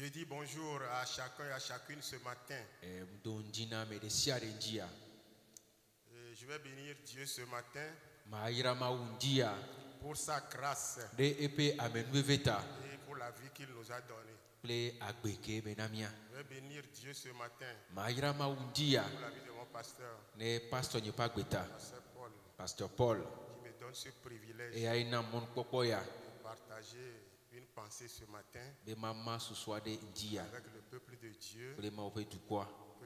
Je dis bonjour à chacun et à chacune ce matin. Et je vais bénir Dieu ce matin pour sa grâce et pour la vie qu'il nous a donnée. Je vais bénir Dieu ce matin pour la vie de mon pasteur, Pasteur Paul, qui me donne ce privilège de partager une pensée ce matin avec le peuple de Dieu. Que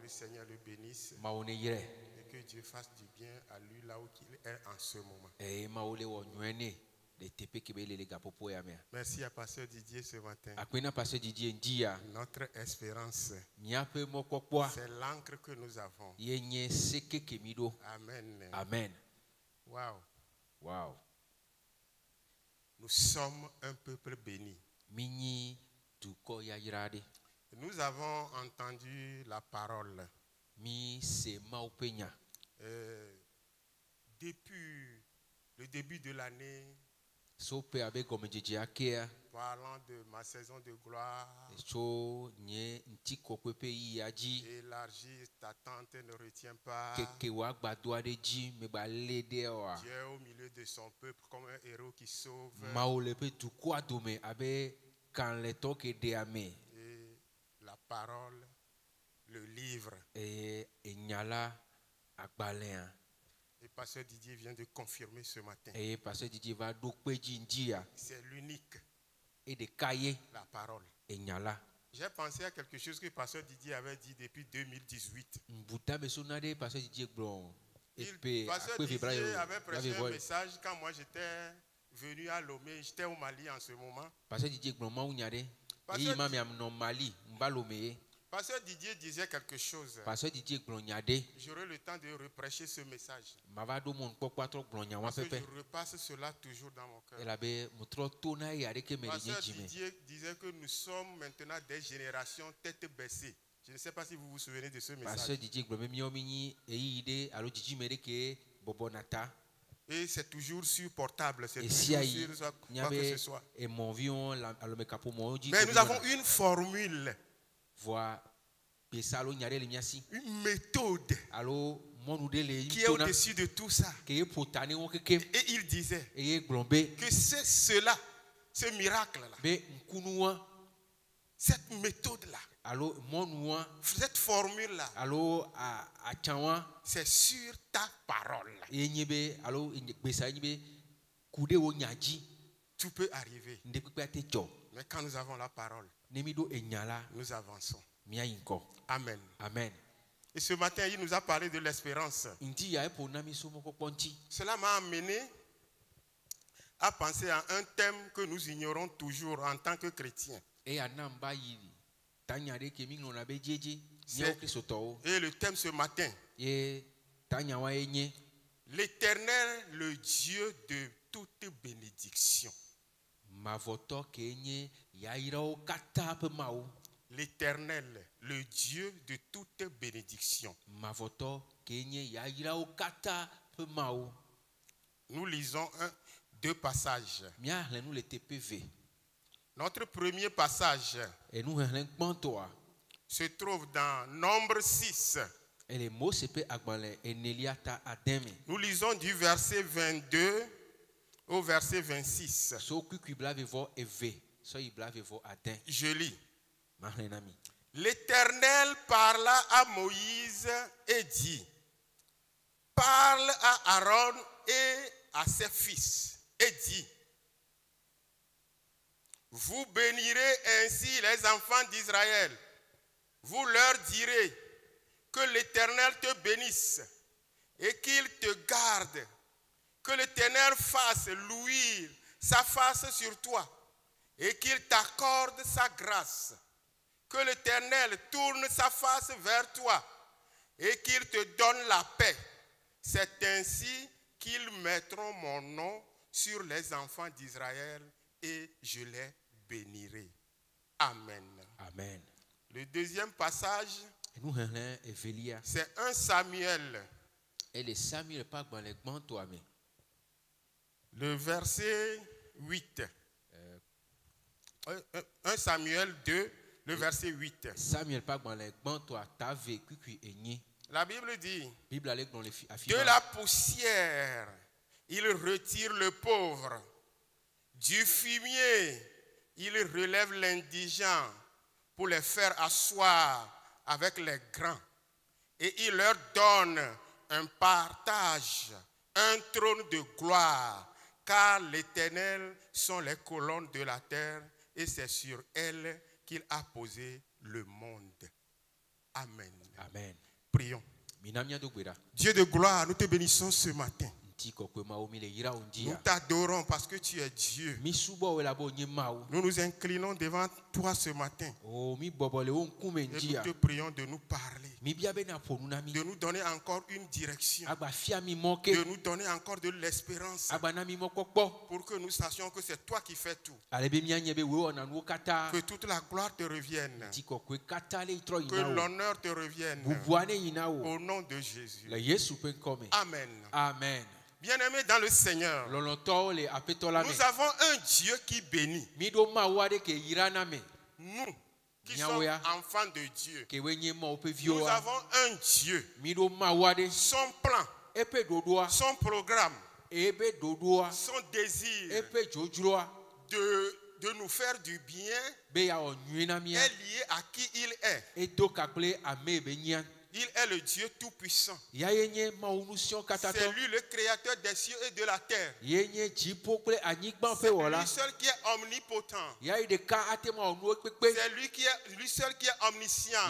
le Seigneur le bénisse et que Dieu fasse du bien à lui là où il est en ce moment. Merci à Pasteur Didier ce matin. Notre espérance, c'est l'encre que nous avons. Amen. Amen. Wow. Wow. Nous sommes un peuple béni. Nous avons entendu la parole. Depuis le début de l'année, parlant de ma saison de gloire, élargir ta tente ne retient pas. Dieu est au milieu de son peuple comme un héros qui sauve. Et la parole, le livre. Et Pasteur Didier vient de confirmer ce matin. C'est l'unique. La parole. J'ai pensé à quelque chose que Pasteur Didier avait dit depuis 2018. Pasteur Didier avait prêché un message quand moi j'étais venu à Lomé, j'étais au Mali en ce moment. Pasteur Didier disait quelque chose. J'aurai le temps de reprêcher ce message. Parce que je repasse cela toujours dans mon cœur. Pasteur Didier disait que nous sommes maintenant des générations tête baissée. Je ne sais pas si vous vous souvenez de ce message. Et c'est toujours supportable, c'est toujours sur quoi que ce soit. Mais nous avons une formule, une méthode qui est au-dessus de tout ça. Et il disait que c'est cela, ce miracle-là, cette méthode-là, cette formule-là, c'est sur ta parole. Tout peut arriver. Mais quand nous avons la parole, nous avançons. Amen. Amen. Et ce matin, il nous a parlé de l'espérance. Cela m'a amené à penser à un thème que nous ignorons toujours en tant que chrétiens. Et le thème ce matin, l'Éternel, le Dieu de toute bénédiction. L'Éternel, le Dieu de toute bénédiction. Nous lisons deux passages. Notre premier passage se trouve dans Nombre 6. Nous lisons du verset 22 au verset 26. Je lis. L'Éternel parla à Moïse et dit: parle à Aaron et à ses fils et dit: vous bénirez ainsi les enfants d'Israël. Vous leur direz que l'Éternel te bénisse et qu'il te garde, que l'Éternel fasse luire sa face sur toi et qu'il t'accorde sa grâce, que l'Éternel tourne sa face vers toi et qu'il te donne la paix. C'est ainsi qu'ils mettront mon nom sur les enfants d'Israël et je les bénirai. Amen. Amen. Le deuxième passage, c'est 1 Samuel. Le verset 8. 1 Samuel 2, le verset 8. Samuel pas dans les gants toi ta vécu qui est La Bible dit, Bible allait dans les de la poussière, il retire le pauvre. Du fumier, il relève l'indigent pour les faire asseoir avec les grands. Et il leur donne un partage, un trône de gloire, car l'Éternel sont les colonnes de la terre et c'est sur elles qu'il a posé le monde. Amen. Amen. Prions. Dieu de gloire, nous te bénissons ce matin. Nous t'adorons parce que tu es Dieu. Nous nous inclinons devant toi ce matin. Et nous te prions de nous parler. De nous donner encore une direction. De nous donner encore de l'espérance. Pour que nous sachions que c'est toi qui fais tout. Que toute la gloire te revienne. Que l'honneur te revienne. Au nom de Jésus. Amen. Amen. Bien-aimés dans le Seigneur, nous avons un Dieu qui bénit. Nous qui sommes enfants de Dieu, nous avons un Dieu. Son plan, son programme, son désir de nous faire du bien est lié à qui il est. Il est le Dieu tout-puissant. C'est lui le créateur des cieux et de la terre. C'est lui seul qui est omnipotent. C'est lui seul qui est omniscient.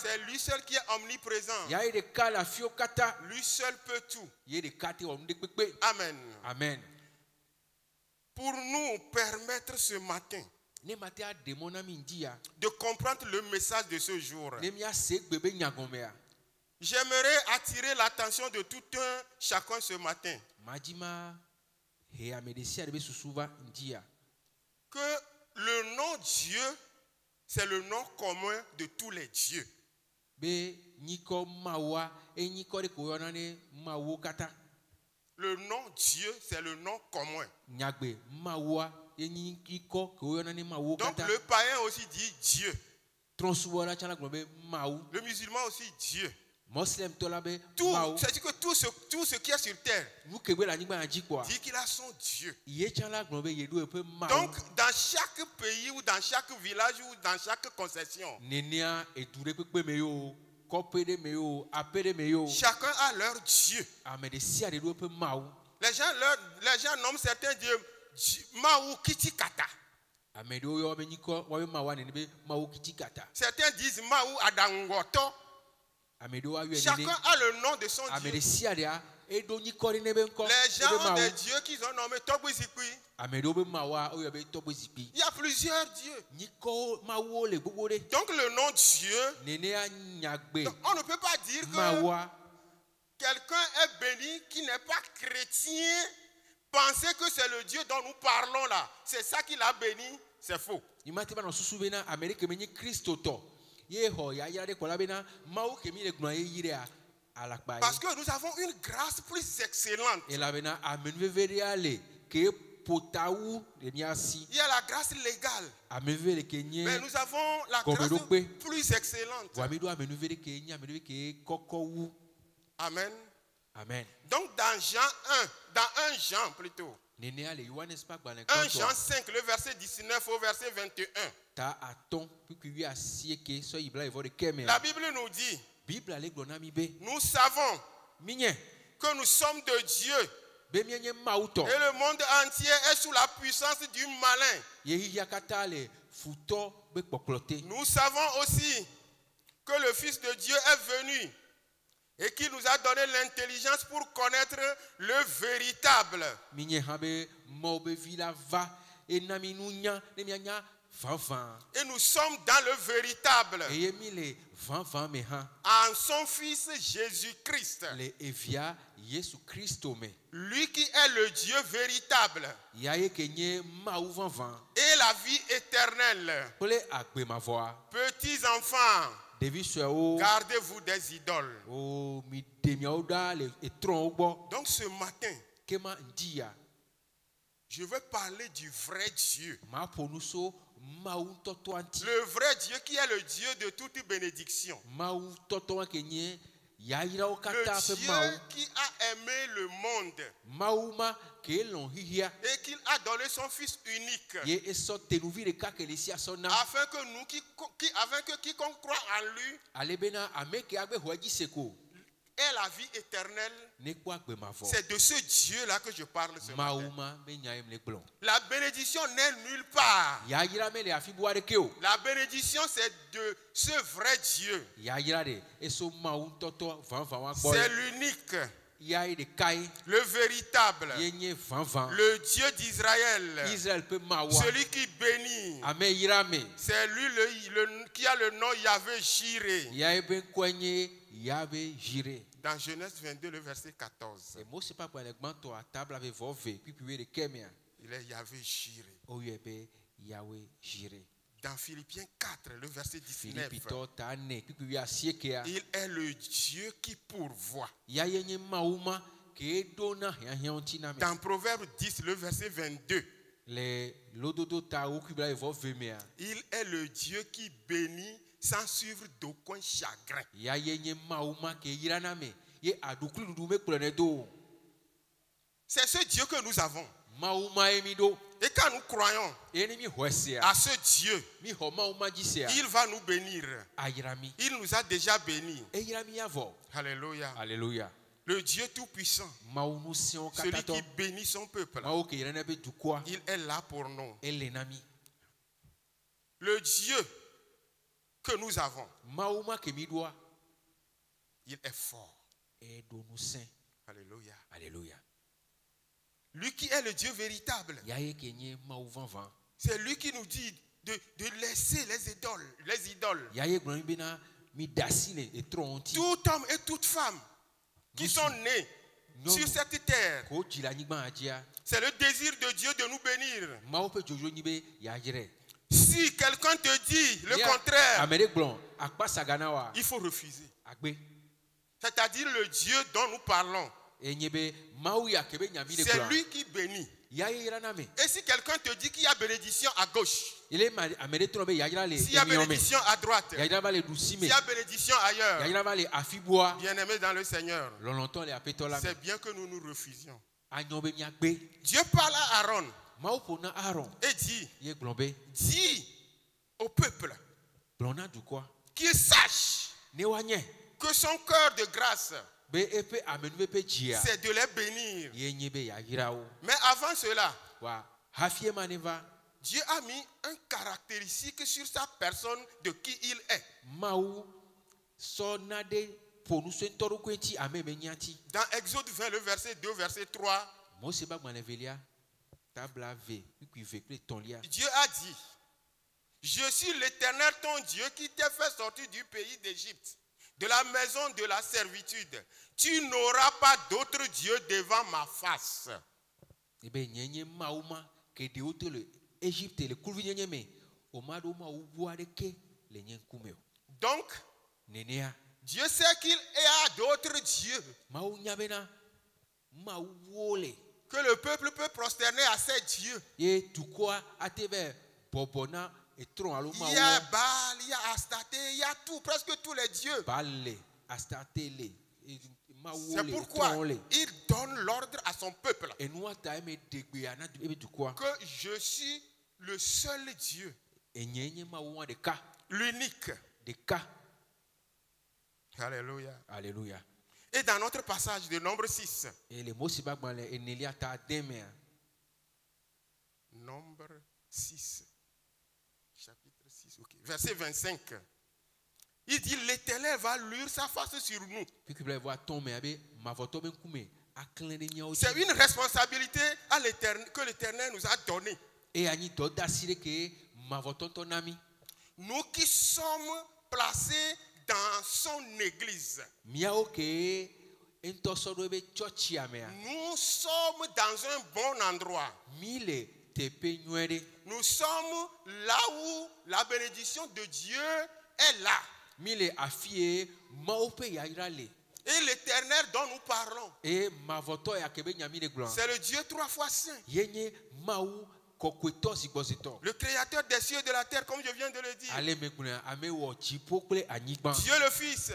C'est lui seul qui est omniprésent. Lui seul peut tout. Amen. Amen. Pour nous permettre ce matin de comprendre le message de ce jour, j'aimerais attirer l'attention de tout un chacun ce matin que le nom Dieu, c'est le nom commun de tous les dieux. Le nom Dieu, c'est le nom commun. Donc le païen aussi dit Dieu. Le musulman aussi Dieu. C'est-à-dire que tout ce qui est sur terre dit qu'il a son Dieu. Donc dans chaque pays ou dans chaque village ou dans chaque concession, chacun a leur Dieu. Les gens nomment certains dieux Maou Kitikata. Certains disent Maou Adangoto. Chacun a le nom de son Dieu. Les gens ont des dieux qu'ils ont nommés Tobuzikui. Il y a plusieurs dieux. Donc le nom Dieu, on ne peut pas dire que quelqu'un est béni qui n'est pas chrétien. Penser que c'est le Dieu dont nous parlons là, c'est ça qui l'a béni, c'est faux. Parce que nous avons une grâce plus excellente. Il y a la grâce légale. Mais nous avons la grâce plus excellente. Amen. Amen. Donc dans Jean 1, dans 1 Jean plutôt, 1 Jean 5, le verset 19 au verset 21, la Bible nous dit, nous savons que nous sommes de Dieu et le monde entier est sous la puissance du malin. Nous savons aussi que le Fils de Dieu est venu et qui nous a donné l'intelligence pour connaître le véritable. Et nous sommes dans le véritable. En son Fils Jésus-Christ. Lui qui est le Dieu véritable. Et la vie éternelle. Petits enfants, gardez-vous des idoles. Donc ce matin, je veux parler du vrai Dieu. Maou toto anti. Le vrai Dieu qui est le Dieu de toute bénédiction. Maou toto ankenye yaira Le okata fe Dieu maou. qui a aimé le monde Maouma ke lon hihia. et qu'il a donné son Fils unique Ye eso tenuvire kakele asona. afin que afin que quiconque croit en lui Alebena ameke agbe huaji seko. ait la vie éternelle. Nekwa gbe mavo. C'est de ce Dieu-là que je parle ce matin. Maouma benyaem le blon. La bénédiction n'est nulle part. Yaira me le afibuare keo. La bénédiction, c'est de ce vrai Dieu. Yaira de eso maou toto van wa boy. C'est l'unique, Yae de kai. le véritable, Yenye van. le Dieu d'Israël, Israël peut mawa. celui qui bénit. Ame irame. C'est lui qui a le nom Yahvé Jireh. Yae ben kwenye yabe jire. Dans Genèse 22, le verset 14. Et moi c'est pas pour les gmanto à table avec vove puis puis le kemia. Il est Yahvé Jireh. Oyebe Yahweh jire. Dans Philippiens 4, le verset 19. Philippito ta ne puis puis asiekea. Il est le Dieu qui pourvoit. Yayenye mauma ke dona yantina me. Dans Proverbe 10, le verset 22. Les lododo ta okubla vove mea. Il est le Dieu qui bénit sans suivre d'aucun chagrin. Yayenye mauma ke irana me. Ye aduklu dume kulene do. C'est ce Dieu que nous avons. Mauma emido. Et quand nous croyons Enemi hwesea. à ce Dieu, Mi ho mauma jisea. il va nous bénir. Ayirami. Il nous a déjà bénis. Eyirami yavo. Alléluia. Alléluia. Le Dieu Tout-Puissant, Maunu sion celui katato. qui bénit son peuple, Mao ke irana be dukwa. il est là pour nous. Elenami. Le Dieu que nous avons, Mauma ke midwa. il est fort. E do nous saint. Alléluia. Alléluia. Lui qui est le Dieu véritable, Yaye kenye mau vanvan. c'est lui qui nous dit de laisser les idoles. Yaye glon bena mi dasile e tronti. Tout homme et toute femme qui sont nés sur cette terre, Ko jila nyigba ajia. c'est le désir de Dieu de nous bénir. Mao pe jojo nibe yajire. Si quelqu'un te dit le contraire, Amere glon akpa sagana wa. il faut refuser. Agbe. C'est-à-dire le Dieu dont nous parlons. Enyebe mau ya kebe nyami de C'est glon. lui qui bénit. Yaye irana me. Et si quelqu'un te dit qu'il y a bénédiction à gauche, Ile amere trobe yajira le. s'il y a bénédiction à droite, Yajira ba le dusime. s'il y a bénédiction ailleurs, Yajira ba le afibua. bien-aimés dans le Seigneur, Lolonton le apetola. c'est bien que nous nous refusions. Anyobe mi agbe. Dieu parle à Aaron Mao pona Aaron. et dit, Ye glombe. dis au peuple Blona du quoi? qu'il sache Ne wanye. que son cœur de grâce, Be epe amenu pe jia. c'est de les bénir. Ye nyebe yajira o. Mais avant cela, Wa hafie maneva. Dieu a mis un caractéristique sur sa personne de qui il est. Maou sonade ponu sentoru kwenti ameme nyati. Dans Exode 20, le verset 2, verset 3, Mose ba gmanevelia tabla v puis vekle tonlia. Dieu a dit, je suis l'Éternel ton Dieu qui t'a fait sortir du pays d'Égypte, de la maison de la servitude. Tu n'auras pas d'autre Dieu devant ma face. Ebe nyenye mauma ke de ote le Égypte le kulvi nyenye me o mado ma ubu ke le nyen kumeo. Donc, Nenea Dieu sait qu'il y a d'autres dieux mau nyabena ma wole. que le peuple peut prosterner à ces dieux. Ye tukwa atebe bobona et tron alo Il y a mawo. Baal, il y a Astarté, il y a tout, presque tous les dieux. Balle astatele. C'est pourquoi il donne l'ordre à son peuple Et nous eme degbe ana ebe tukwa. que je suis le seul Dieu, Enyenye mawo de ka. l'unique. De ka. Alléluia. Alléluia. Et dans notre passage de Nombre 6, Et le mot sibak ban le enelia ta demea. Nombre 6, chapitre 6, ok, verset 25, il dit l'Éternel va luire sa face sur nous. Puis que vous voir tomber abe mavoto ben kume aklen de nyao. C'est une responsabilité à l'Éternel, que l'Éternel nous a donnée. Et ani do dasire ke mavoto ton ami. Nous qui sommes placés dans son église. Miao ke entosodo ebe church amea. Nous sommes dans un bon endroit. Mile tepe nywere. Nous sommes là où la bénédiction de Dieu est là. Mile afie maope ya irale. Et l'Éternel dont nous parlons, E mavoto ya kebe nyami de gloire. c'est le Dieu 3 fois saint. Yenye mau kɔkɔetɔ si gbɔsetɔ. Le créateur des cieux et de la terre, comme je viens de le dire. Ale megblẽ ame wɔ dziƒo kple anyigba. Dieu le Fils,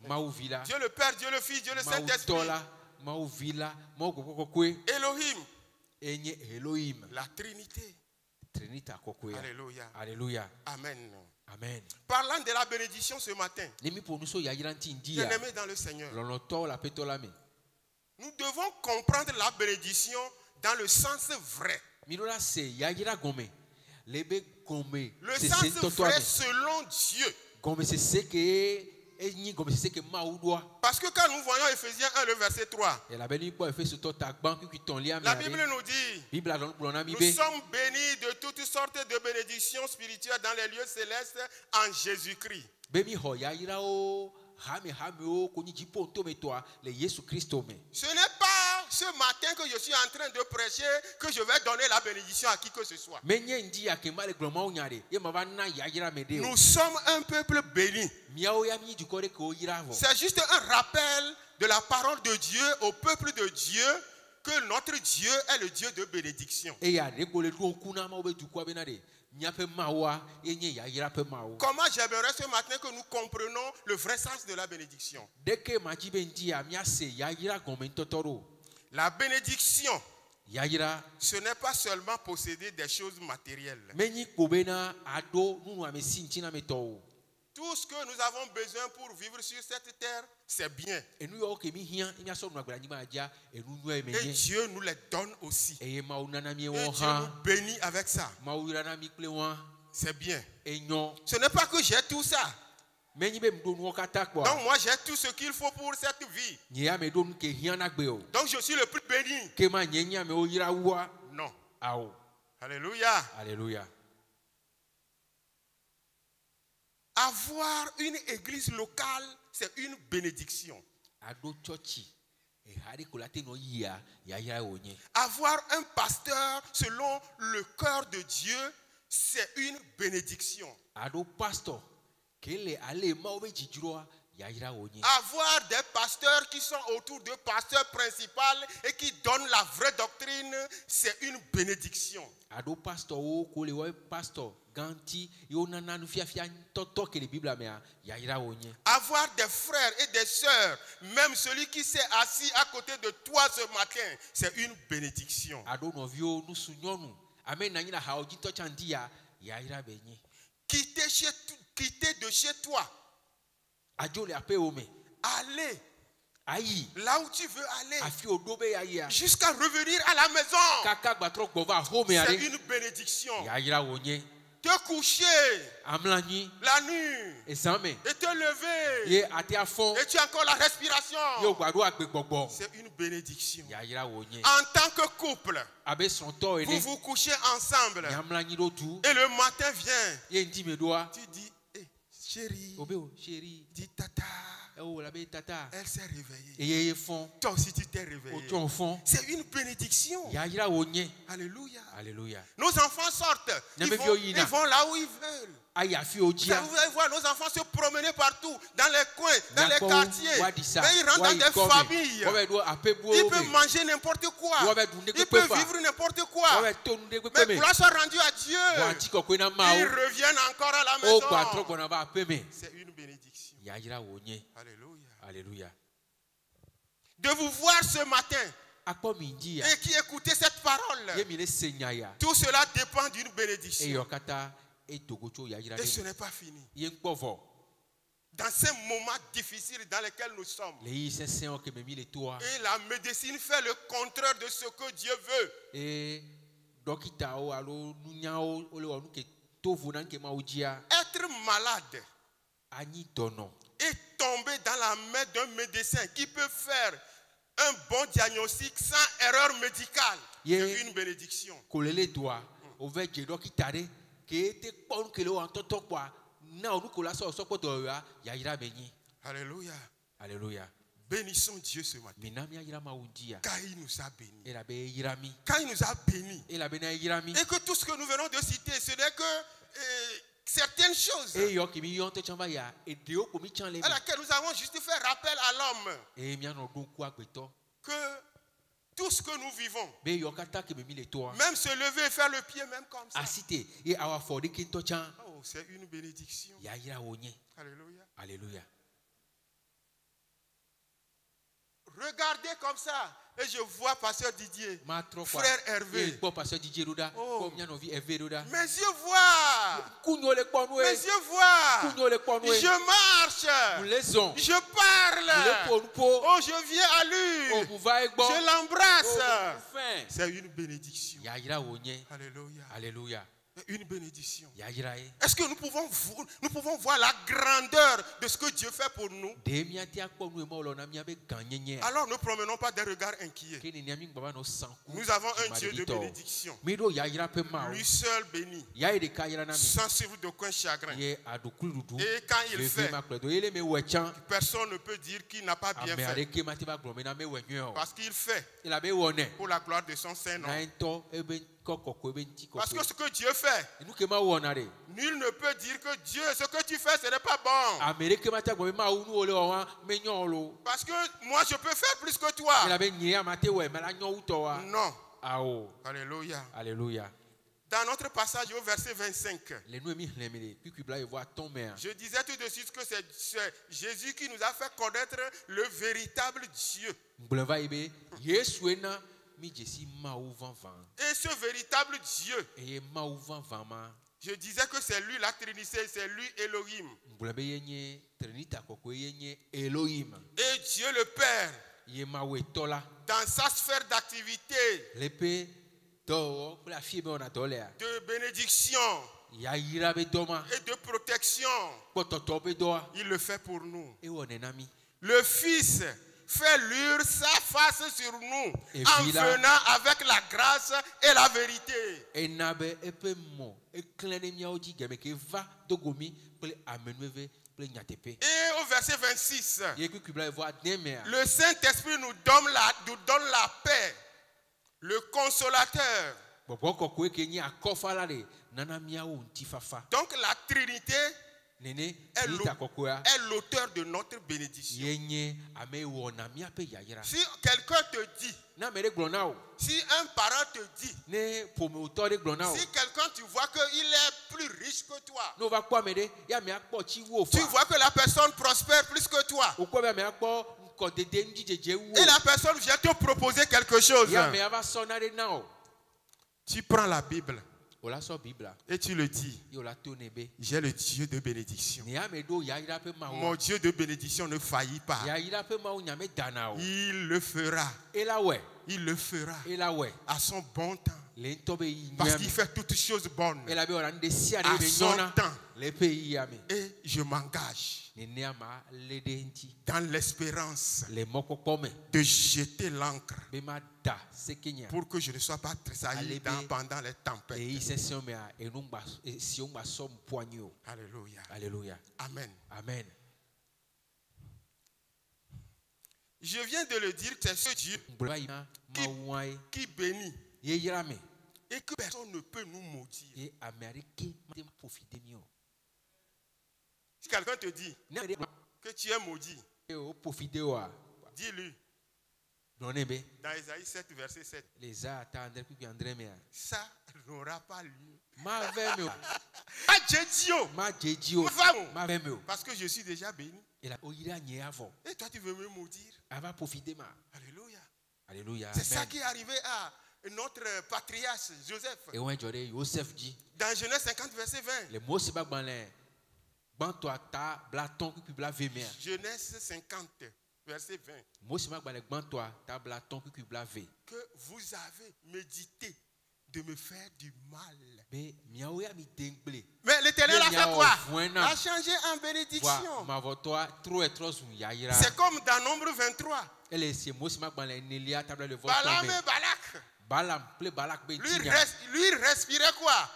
Mawu vi la. Dieu le Père, Dieu le Fils, Dieu le Mawu Saint-Esprit. tɔ la. Mawu vi la. Mawu gbɔgbɔ kɔkɔe. Elohim, Enye Elohim. la Trinité. Trinita kɔkɔe. Alléluia. Alléluia. Amen. Amen. Parlant de la bénédiction ce matin, Nemi po nuso yayira nti ndi ya. bien-aimés dans le Seigneur, Lɔlɔtɔ la petɔ la me. nous devons comprendre la bénédiction dans le sens vrai. Mi ɖo la se yayira gɔme. Le be gɔme. Le Sese sens ŋutɔtɔa vrai me. selon Dieu. Gɔmesese ke enyi gɔmesese ke Mawu ɖoa. Parce que quand nous voyons Ephésiens 1, le verset 3, Elabeni kpɔ Efesotɔ ta gbã kikitɔn lia la me Bible aɖe. nous dit, Bibla ɖɔ gblɔ na mi nous be. sommes bénis de toutes sortes de bénédictions spirituelles dans les lieux célestes en Jésus-Christ. Be mi xɔ yayirawo hamehamewo konyi dziƒo ŋutometɔa le Yesu Kristo me. Ce n'est pas ce matin que je suis en train de prêcher que je vais donner la bénédiction à qui que ce soit. Menye ŋdi ya ke ma le gblɔ mawu nya ɖe ye ma va na yayira me ɖe o. Nous sommes un peuple béni. Miawo ya mi dukɔ ɖe ke wo yira vɔ. C'est juste un rappel de la parole de Dieu au peuple de Dieu que notre Dieu est le Dieu de bénédiction. Eya ɖe ko le ɖo ŋku na mawo be dukɔa bena ɖe miaƒe Mawua enye yayira ƒe Mawu. Comment j'aimerais ce matin que nous comprenions le vrai sens de la bénédiction. Ɖeke ma dzi be ŋdi ya miase yayira gɔme ŋutɔtɔ ɖo. La bénédiction, Yayira ce n'est pas seulement posséder des choses matérielles. menyi kpo bena aɖo nunɔamesi ŋtinametɔwo. Tout ce que nous avons besoin pour vivre sur cette terre, c'est bien. Enu yawo ke mi hiã miasɔ nu agbleanyigba dzia enu nyuie me Et nye. Dieu nous les donne aussi. Eye Mawu nana mi Et wo Dieu hã. nous bénit avec ça. Mawu yra na mi kple woa. C'est bien. Enyo. Ce n'est pas que j'ai tout ça. Menyi be mɖo nuwo katã Donc kpɔa. moi j'ai tout ce qu'il faut pour cette vie. Nye ya me ɖo nu ke hiã na gbe o. Donc je suis le plus béni. Ke ma nye nye amewo yra wua. Non. Awo. Alléluia. Alléluia. Avoir une église locale, c'est une bénédiction. Aɖo tsɔtsi. Eha ɖe ko la te nɔ yia yayira wo nye. Avoir un pasteur selon le cœur de Dieu, c'est une bénédiction. Aɖo pastor ke le ale Mawu be dzidzroa yayira wo nye. Avoir des pasteurs qui sont autour de pasteurs principaux et qui donnent la vraie doctrine, c'est une bénédiction. Aɖo pastorwo ko le wɔe pastor ganti yewo nana nufiafia tɔtɔ ke le Biblia mea yayira wo nye. Avoir des frères et des sœurs, même celui qui s'est assis à côté de toi ce matin, c'est une bénédiction. Aɖo nɔviwo nusu nyɔnu ame na nyi na hawo dzitɔ tsa ŋdi ya yayira be nye. Quitter de chez toi, Adzo le aƒewo me. aller Ayi. là où tu veux aller, Afi woɖo be yayia. jusqu'à revenir à la maison. Kaka gbatrɔ gbɔ va home C'est aɖe. une bénédiction. Yayira wo nye. Te coucher Amla nyi. la nuit Ezã me. et te lever Ye ate afɔ. et tu as encore la respiration. Ye wògba ɖo agbegbɔgbɔ. C'est une bénédiction. Yayira wo nye. En tant que couple, Abe srɔ̃tɔ vous ene. vous couchez ensemble Nyamla nyi ɖo tu. et le matin vient, Ye ŋdi me ɖoa. tu dis, chérie, Obe o chéri. dis tata, Ewo la be tata. elle s'est réveillée. Eye ye fɔn. Toi aussi tu t'es réveillé. Otsɔ fɔn. C'est une bénédiction. Yayira wo nye. Alléluia. Alléluia. Nos enfants sortent. Ils Nyame vont, vio yina. ils vont là où ils veulent. Ayi afi wo dzia. Vous allez voir nos enfants se promener partout, dans les coins, dans les Nyakpɔwo quartiers. woaɖisa. Mais ils rentrent dans des Woayi familles. gɔme. Wɔbɛ ɖo aƒebuwo Ils peuvent me. manger n'importe quoi. Wɔbɛ ɖu Ils ŋdekpekpe peuvent fa. vivre n'importe quoi. Wɔbɛ to nu ɖe Mais kpekpe me. gloire soit rendue à Dieu. Wɔati kɔkɔe na Ils Mawu. reviennent encore à la Wo gba trɔ maison. gbɔna va aƒe me. C'est une bénédiction. Yayira wo nye. Alléluia. Alléluia. De vous voir ce matin Akpɔ mi ŋdi ya. et qui écoutez cette parole, Ye mi le se nya ya. tout cela dépend d'une bénédiction. Eyɔ katã edogo tso yayira Et ce ɖe me. n'est pas fini. Ye ŋkpɔ vɔ. Dans ces moments difficiles dans lesquels nous sommes, Le yi sesẽwo ke me mi le toa. et la médecine fait le contraire de ce que Dieu veut. Eye dɔkitawo alo nunyawo wole wɔ nu ke tovo na nke Mawu dzia. Être malade Anyi dɔnɔ. et tomber dans la main d'un médecin qui peut faire un bon diagnostic sans erreur médicale, Yeah. c'est une bénédiction. Ko le le doa. O vɛ dze dɔkita ɖe ke te kpɔ nu ke le wɔ ŋutɔtɔ kpɔa na o nu ko la sɔ sɔkpɔ dɔyɔa yayira me nyi. Alléluia. Alléluia. Bénissons Dieu ce matin. Mina mi ayira Mawu ŋdi ya. Car il nous a bénis. Elabe eyira mi. Quand il nous a bénis. Elabena eyira mi. Et que tout ce que nous venons de citer, ce n'est que certaines choses Eyɔ ke mi yɔ ŋutɔ tsã va ya. Eɖewo ko mi tsã le à mi. laquelle nous avons juste fait rappel à l'homme Eye mianɔ ɖo ŋku agbetɔ. que tout ce que nous vivons. be yokata ke memi le toa Même se lever et faire le pied, même comme ça. asite ye awa fo de kinto chan Oh, c'est une bénédiction. ya yira wonye. Alléluia. Alléluia. Regardez comme ça. Et je vois Pasteur Didier, Ma trop quoi. frère Hervé. Bon pasteur Didier Ruda, Oh. comme novi Hervé Ruda. Mes yeux voient. Kunyo le Mes konwe. yeux voient. Kunyo le konwe. Je marche. Nous les on. Je Le parle. ponpo. Oh, je viens à Oh, lui. vous va egbo. Je l'embrasse. Oh, fin. C'est une bénédiction. Ya yira wonye. Alléluia. Alléluia. Une bénédiction. Ya yira e. Est-ce que nous pouvons voir la grandeur de ce que Dieu fait pour nous? De miati akpo nu mo lo na mi abe ganyenye. Alors ne promenons pas des regards inquiets. Ke ni niami baba no sanku. Nous avons un Dieu de bénédiction. Mi do ya yira pe ma. Lui seul béni, Ya ide ka yira na mi. sans suivre d'aucun chagrin. Ye adukulu dudu. Et quand il fait, ma kledo ele me wechan. personne ne peut dire qu'il n'a pas bien Ame fait. areke mati ba glome na me wenyo. Parce qu'il fait Il a be wone. pour la gloire de son Saint-Nom. Na ento ebe kokoko ebe nti Parce kokoko. que ce que Dieu fait, Nous que ma wonare. nul ne peut dire que Dieu, ce que tu fais, ce n'est pas bon. Amerike mati agbo ma unu ole wa me nyolo. Parce que moi, je peux faire plus que toi. Il a be nyia mati we me la nyo uto wa. Non. Ao. Alléluia. Alléluia. Dans notre passage au verset 25, Les nous mi hlemele. Puis bla voir ton mère. je disais tout de suite que c'est Jésus qui nous a fait connaître le véritable Dieu. Mbleva ibe Yesu ena mi jesi ma ou van van. Et ce véritable Dieu, Et ma ou van van ma. je disais que c'est lui la Trinité, c'est lui Elohim. Mblebe yenye Trinita koko yenye Elohim. Et Dieu le Père, Ye ma we tola. dans sa sphère d'activité, Lepe do la fiebe on a dolea. de bénédiction Ya yira be doma. et de protection, Pototo be doa. il le fait pour nous. E wone nami. Le Fils fait luire sa face sur nous Et en puis là- venant avec la grâce et la vérité. Enabe epe mo. E klene miao di game ke va dogomi ple amenweve ple nyatepe. Et au verset 26, Ye ku kubla voa demea. le Saint-Esprit nous donne la paix, le consolateur. Bobo koko ke nyi akofa la de nana miao ntifafa. Donc la Trinité Nene est Trinita kokoya. l'auteur de notre bénédiction. Yenye ame wona mi ape yayira. Si quelqu'un te dit, Na mere glonao. si un parent te dit, Ne pome utore glonao. si quelqu'un tu vois qu'il est plus riche que toi, No va kwa mede ya me akpo chi wo tu fa. vois que la personne prospère plus que toi, Okwa be me akpo nko dede njijeje wo. et la personne vient te proposer quelque chose, Ya me ava sonare nao. tu prends la Bible Ola so bibla. et tu le dis, Yo la tonebe. j'ai le Dieu de bénédiction. Ne ame do yayira pe ma Mon wo. Dieu de bénédiction ne faillit pas. Yayira pe ma wo nyame danao. Il le fera. Ela we. Il le fera Ela we. à son bon temps. Le ntobe Parce qu'il yinyame. fait toutes choses bonnes. Ela be ora nde sia À de be son nyona. temps. Le pe yame. Et je m'engage Ne ne ama lede nti. dans l'espérance Le moko kome. de jeter l'encre Be ma da sekenya. pour que je ne sois pas tressailli Allez, pendant les Et tempêtes. il s'est sommé à enumba si on va somme poignot. Alléluia. Alléluia. Amen. Amen. Je viens de le dire, c'est ce Dieu Mbraima mawai qui bénit ye yirame et que personne ne peut nous maudire. ye américain dem profiter mio. Si quelqu'un te dit Na que tu es maudit, o profiter wa. dis-lui Donebe dans Isaïe 7, verset 7. les a attendre puis André mea. Ça n'aura pas lieu. Ma vemio. Ah, Dieu, Ma jedio. Vamos. Ma vemio. parce que je suis déjà béni. Et la oyira nye avant. Et toi, tu veux me maudire. Elle va profiter ma. Alléluia. Alléluia. C'est ça Amen. qui est arrivé à notre patriarche Joseph. Et on jore Joseph dit Dans Genèse 50, verset 20. les mots c'est pas banlin. Ban toi ta blaton puis bla vemea. Genèse 50, verset 20. Moi c'est pas banlin ban toi ta blaton puis bla ve. Que vous avez médité de me faire du mal. Mais miaoya mi dengle. Mais l'Éternel a Mais fait quoi? miaou, A changé en bénédiction. Ma voix trop et trop zoom yaira. C'est comme dans Nombre 23. Elle est c'est moi c'est ma banlin nelia table le vote Balaam tomber. et Balak. Balam ple balak be Lui, tinya. lui respirait quoi?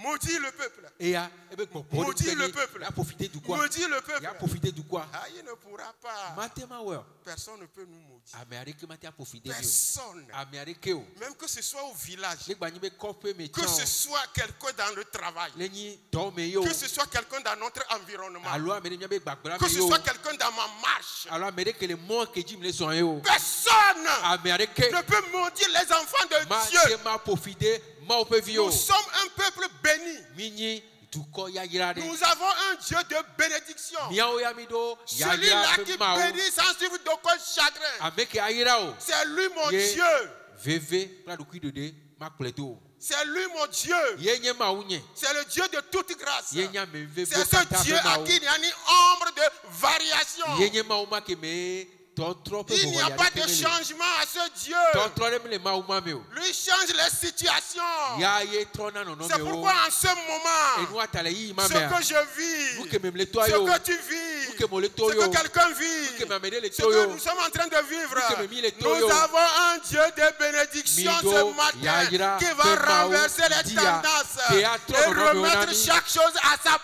Maudit le peuple. Et ya ebe gbogbo Maudit le peuple. a profité du quoi? Maudit le Il a peuple. profité du quoi? Ah, il ne pourra pas. Matema ouais. Personne ne peut nous maudire. Amérique mati a profité du. Personne. Amérique o. Même que ce soit au village. Les bagni be kope me Que ce soit quelqu'un dans le travail. Les ni do me yo. Que ce soit quelqu'un dans notre environnement. Alors Amérique be gbagbara Que me ce yo. soit quelqu'un dans ma marche. Alors Amérique le monde que Jim les sont yo. Personne Amérique ne peut maudire les enfants de Dieu. Matema profité ma opevio. Nous sommes un peuple béni. Mini duko ya yirade. Nous avons un Dieu de bénédiction. Miao ya mido ya Celui-là yira qui mao. bénit sans suivre d'aucun chagrin. Ameke ayira o. C'est lui mon Ye- Dieu. Veve pla du cuide ma pledo. C'est lui mon Dieu. Yenye maunye. C'est le Dieu de toute grâce. Yenya me veve C'est ce Dieu à qui il n'y a ni ombre de variation. Yenye mauma ke me totro pe Il n'y a pas de changement à ce Dieu. Totro me le mauma me o. Lui change les situations. Ya ye trona no no C'est me o. pourquoi en ce Et moment, nous atale yi ma ce me. que je vis, Nous que me le ce toyo. que tu vis, Nous que me le ce toyo. que quelqu'un Nous que vit, m'amène le ce que toyo. nous sommes en train de vivre, Nous que me mis le toyo. nous avons un Dieu de bénédiction Mido, ce matin Yagira, qui va Pemao, renverser les Dia, tendances Théâtre, et Nono, remettre Nonami. chaque chose à sa Et à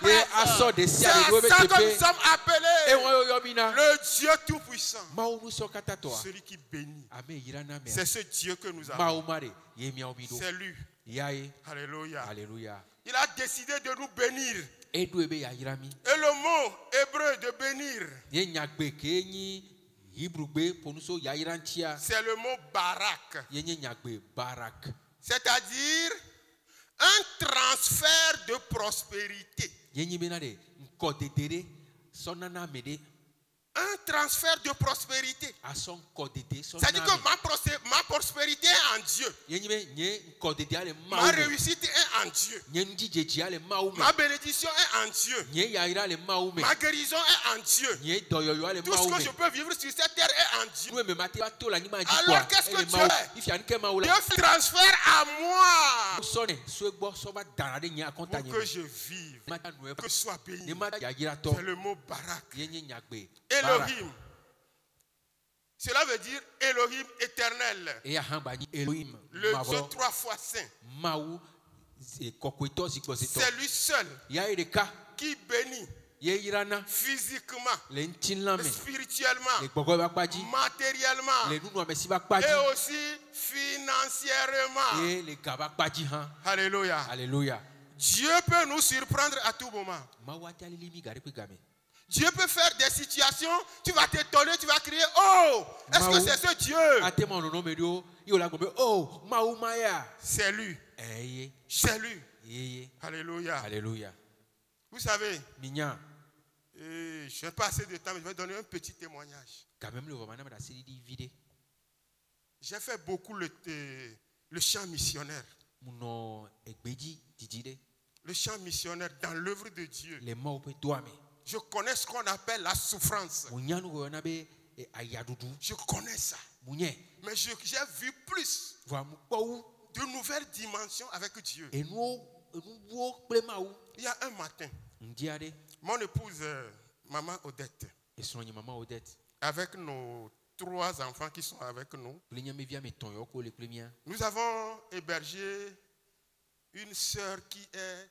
place. sort des C'est siens, à les gobes ça que tépé. nous sommes Et appelés. on yo mina. Le Dieu Tout-Puissant, Mao nous so katatoa. celui qui bénit. Ame yirana me. C'est ce Dieu que nous avons. Mao mare ye miao mido. C'est lui. Yae. Alléluia. Alléluia. Il a décidé de nous bénir. Edu ebe ya yirami. Et le mot hébreu de bénir, Ye nyagbe ke nyi Hebrew gbe ponuso ya yirantia. c'est le mot barak. Ye nye nyagbe barak. C'est-à-dire un transfert de prospérité. Ye nyi bena de nko dedere sonana mede. Un transfert de prospérité. Ason nko dede sonana. C'est-à-dire que ma prospérité est en Dieu. Ye nyi be nye nko dede ale Ma mao. réussite est en Dieu. Nye njije ale mao me. Ma bénédiction est en Dieu. Nye ya yira ale mao me. Ma guérison est en Dieu. Nye doyoyo ale Tout mao ce que me. je peux vivre sur cette terre est en Dieu. Nous me mate ba to la ni ma di Alors, kwa. qu'est-ce que Ele Dieu mao. est? If ya nke mao la. Dieu transfère à moi Sonne swegbo soba darade nya pour accompagner. que je vive, Mata noe que je sois béni. ni mata ya yira to. C'est le mot barak. Ye nye nyagbe. Elohim. Cela veut dire Elohim éternel. E ya hamba ni Elohim. Le Mavo. Dieu trois fois saint. Mao kokweto sikosito. C'est lui seul Ya ireka. qui bénit Ye yirana. physiquement, Le ntinlame. spirituellement, Le gogo ba kwaji. matériellement Le nunu amesi ba kwaji. et aussi financièrement. Et le gaba kwaji han. Alléluia. Alléluia. Dieu peut nous surprendre à tout moment. Mawati alilimi gare pe game. Dieu peut faire des situations, tu vas t'étonner, tu vas crier, oh, est-ce que c'est ce Dieu? Atema nono medio. Yo la gombe. Oh, Mao maya. C'est lui, Eh c'est lui. ye. Alléluia. Alléluia. Vous savez, Minya. je n'ai pas assez de temps, mais je vais donner un petit témoignage. Quand même le vomana da sidi vide. J'ai fait beaucoup le chant missionnaire. Muno egbeji didide. Le chant missionnaire dans l'œuvre de Dieu. Le mao pe doame. Je connais ce qu'on appelle la souffrance. Munyanu go na be ayadudu. Je connais ça. Munye. Mais j'ai vu plus Voa mu pou. de nouvelles dimensions avec Dieu. Enu wo ple mao. Il y a un matin, Ndiade. mon épouse, maman Odette, Et son maman Odette. avec nos 3 enfants qui sont avec nous, Plenya me via me ton yoko le premier. nous avons hébergé une sœur qui est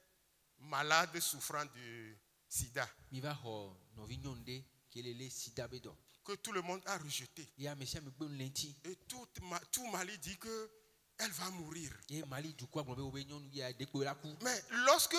malade souffrant du sida, Mi va ho no vignonde kelele sida bedo. que tout le monde a rejeté. Ya mesia me gbe lenti. Et tout Mali dit qu'elle va mourir. E mali du kwa gbe obe nyonu ya depo la ku. Mais lorsque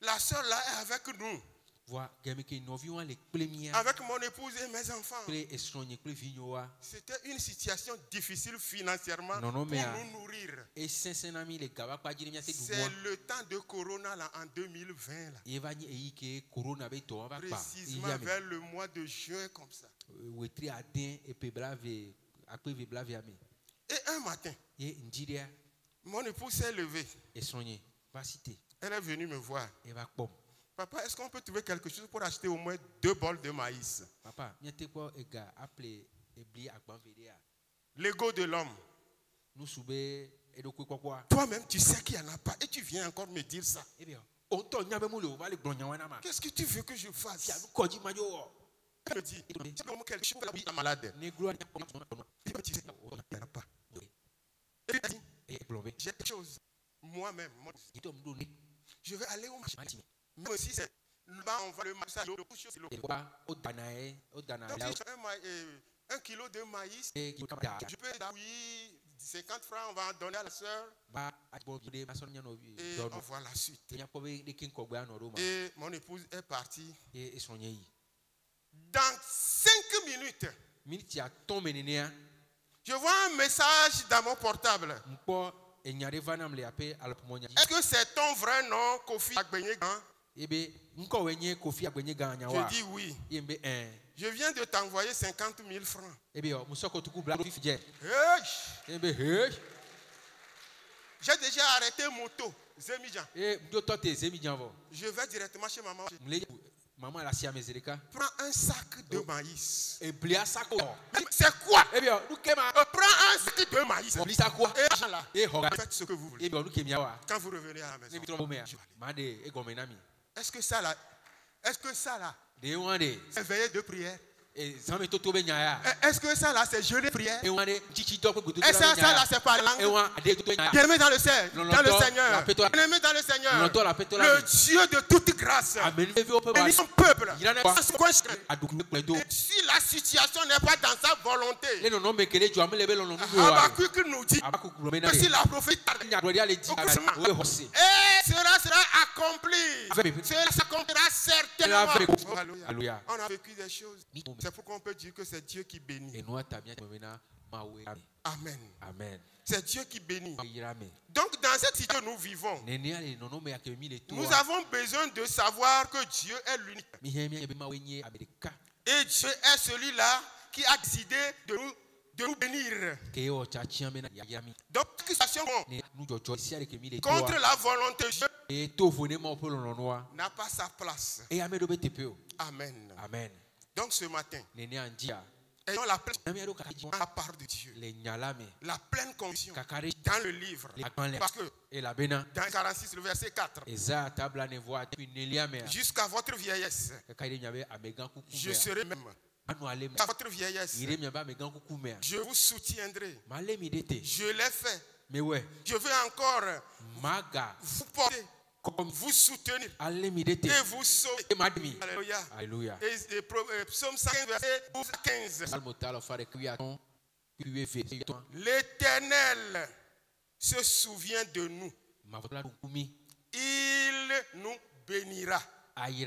la sœur là est avec nous, Voa game ke no vion le premier. avec mon épouse et mes enfants, Ple esronye ple vignoa. c'était une situation difficile financièrement Non, non, pour mais, nous nourrir. E 500 000 le gaba kwa jiri miase du C'est mois. le temps de Corona là, en 2020 là. E va ni e ke corona be to va pa. Précisément vers le mois de juin comme ça. Wetri adin e pe blave akpe ve blave ame. Et un matin, E ndiria mon épouse s'est levée. esronye va citer. Elle est venue me voir. E va pom. Papa, est-ce qu'on peut trouver quelque chose pour acheter au moins 2 bols de maïs? Papa, miate kwa ega appelé ebli akban vedea. L'ego de l'homme. Nous soube edokwe kwa kwa. Toi-même, tu sais qu'il n'y en a pas et tu viens encore me dire ça. Eh bien, on to nyabe mo le o va le gbon nyawa na ma. Qu'est-ce que tu veux que je Ya fasse? nu koji ma yo. Elle me dit, c'est comme quelque chose qui est malade. Negro ni Tu sais, il n'y en a pas. Et puis, elle dit, e plombe. j'ai quelque chose. Moi-même, Ito mdo ni. Je vais aller au marché. Même si c'est là, on va le marché, le couche, c'est le Et quoi, au Danae, donc, si un kilo de maïs, je peux oui, 50 francs, on va en donner à la soeur. Et on voit la suite. Et mon épouse est partie. Dans 5 minutes, je vois un message dans mon portable. Est-ce que c'est ton vrai nom, Kofi Agbenyegan? Je dis oui. Je viens de t'envoyer 50 000 francs. J'ai déjà arrêté moto. Zemijan. Je vais directement chez maman. Prends un sac de maïs. C'est quoi? Prends un sac de maïs. Et faites ce que vous voulez. Quand vous revenez à la maison. Est-ce que ça là, c'est veillée de prière? Est-ce que ça là c'est jeûner prière? Est-ce que ça là c'est par langue? Bien-aimé dans le Seigneur. Bien-aimé dans le Seigneur. Le Dieu de toute grâce. Bénis son peuple. Si la situation n'est pas dans sa volonté, Habakkuk nous dit que si la prophétie sera accompli, cela s'accomplira certainement. Alléluia. On a vécu des choses. C'est pourquoi on peut dire que c'est Dieu qui bénit. Amen. Amen. C'est Dieu qui bénit. Donc dans cette situation que nous vivons, nous avons besoin de savoir que Dieu est l'unique. Et Dieu est celui-là qui a décidé de nous bénir. Donc, situation contre la volonté de Dieu n'a pas sa place. Amen. Amen. Donc ce matin, ayons la pleine la part de Dieu. La pleine conviction dans le livre. Parce que dans 46, le verset 4, jusqu'à votre vieillesse, je serai même. À votre vieillesse, je vous soutiendrai. Je l'ai fait. Je veux encore vous porter, vous soutenir et vous sauver. Alléluia. Et Psaume 5, verset 12 à 15. L'Éternel se souvient de nous. Il nous bénira. Il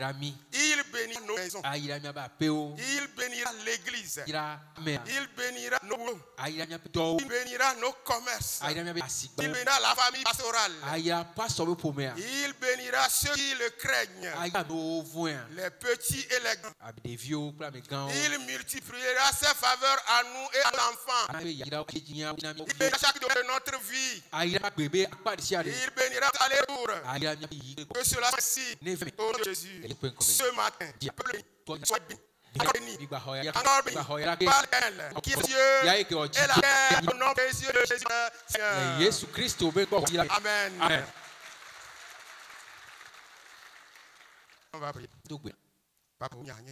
bénira nos maisons. Il bénira l'église. Il bénira nos boulots. Il bénira nos commerces. Il bénira la famille pastorale. Il bénira ceux qui le craignent. Les petits et les grands. Il multipliera ses faveurs à nous et à l'enfant. Il bénira chaque jour de notre vie. Il bénira à l'étour. Que cela soit ainsi. Au nom de Jésus. Ce matin, sois béni. Encore béni. Par elle, qui est Dieu et la terre, au nom précieux de Jésus. Amen. On va prier. Papa, nous avons